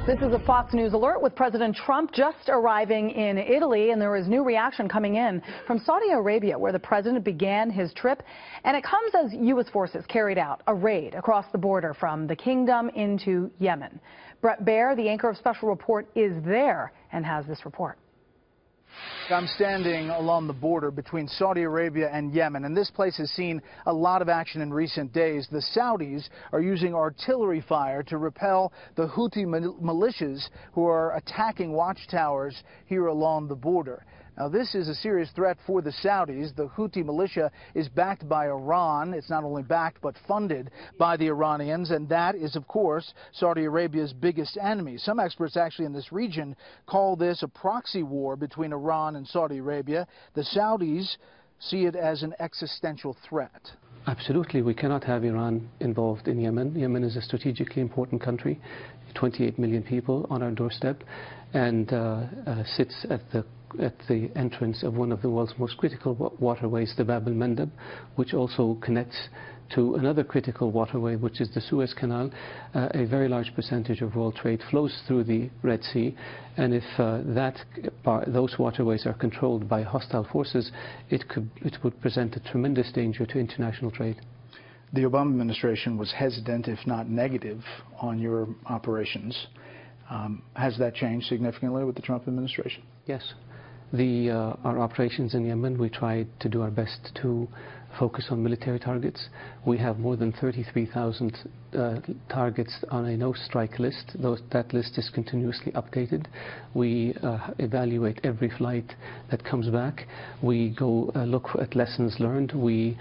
This is a Fox News alert with President Trump just arriving in Italy, and there is new reaction coming in from Saudi Arabia, where the president began his trip. And it comes as U.S. forces carried out a raid across the border from the kingdom into Yemen. Bret Baier, the anchor of Special Report, is there and has this report. I'm standing along the border between Saudi Arabia and Yemen, and this place has seen a lot of action in recent days. The Saudis are using artillery fire to repel the Houthi militias who are attacking watchtowers here along the border. Now, this is a serious threat for the Saudis. The Houthi militia is backed by Iran. It's not only backed but funded by the Iranians, and that is, of course, Saudi Arabia's biggest enemy. Some experts actually in this region call this a proxy war between Iran and Saudi Arabia. The Saudis see it as an existential threat. Absolutely. We cannot have Iran involved in Yemen. Yemen is a strategically important country, 28 million people on our doorstep, and sits at the entrance of one of the world's most critical waterways, the Bab el-Mandeb, which also connects to another critical waterway, which is the Suez Canal. A very large percentage of world trade flows through the Red Sea, and if those waterways are controlled by hostile forces, it would present a tremendous danger to international trade. The Obama administration was hesitant, if not negative, on your operations. Has that changed significantly with the Trump administration? Yes. Our operations in Yemen, we tried to do our best to focus on military targets. We have more than 33,000 targets on a no-strike list. That list is continuously updated. We evaluate every flight that comes back. We go look at lessons learned. We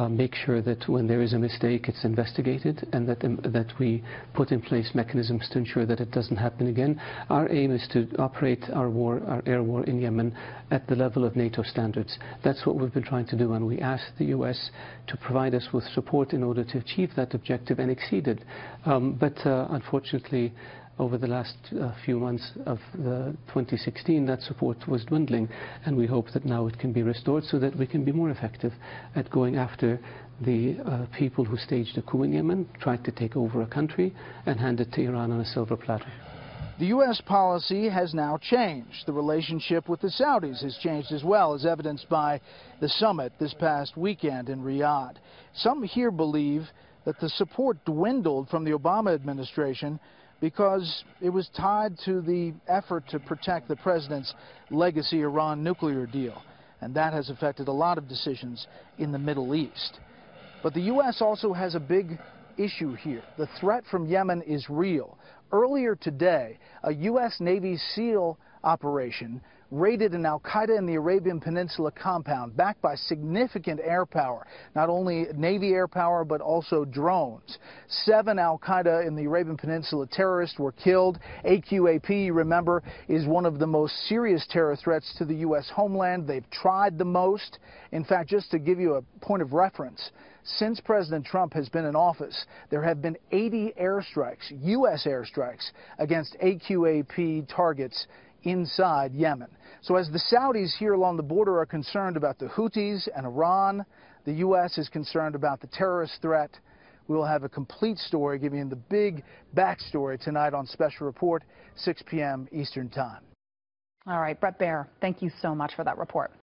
make sure that when there is a mistake, it's investigated, and that we put in place mechanisms to ensure that it doesn't happen again. Our aim is to operate our air war in Yemen at the level of NATO standards. That's what we've been trying to do, and we asked the U.S. to provide us with support in order to achieve that objective and exceed it. But unfortunately, over the last few months of 2016, that support was dwindling, and we hope that now it can be restored so that we can be more effective at going after the people who staged a coup in Yemen, tried to take over a country, and hand it to Iran on a silver platter. The U.S. policy has now changed. The relationship with the Saudis has changed as well, as evidenced by the summit this past weekend in Riyadh. Some here believe that the support dwindled from the Obama administration because it was tied to the effort to protect the president's legacy Iran nuclear deal, and that has affected a lot of decisions in the Middle East. But the U.S. also has a big issue here. The threat from Yemen is real. Earlier today, a U.S. Navy SEAL operation raided an al-Qaeda in the Arabian Peninsula compound, backed by significant air power, not only Navy air power, but also drones. 7 al-Qaeda in the Arabian Peninsula terrorists were killed. AQAP, remember, is one of the most serious terror threats to the U.S. homeland. They've tried the most. In fact, just to give you a point of reference, since President Trump has been in office, there have been 80 airstrikes, U.S. airstrikes, against AQAP targets inside Yemen. So as the Saudis here along the border are concerned about the Houthis and Iran, the U.S. is concerned about the terrorist threat. We will have a complete story giving you the big backstory tonight on Special Report, 6 p.m. Eastern Time. All right, Bret Baier, thank you so much for that report.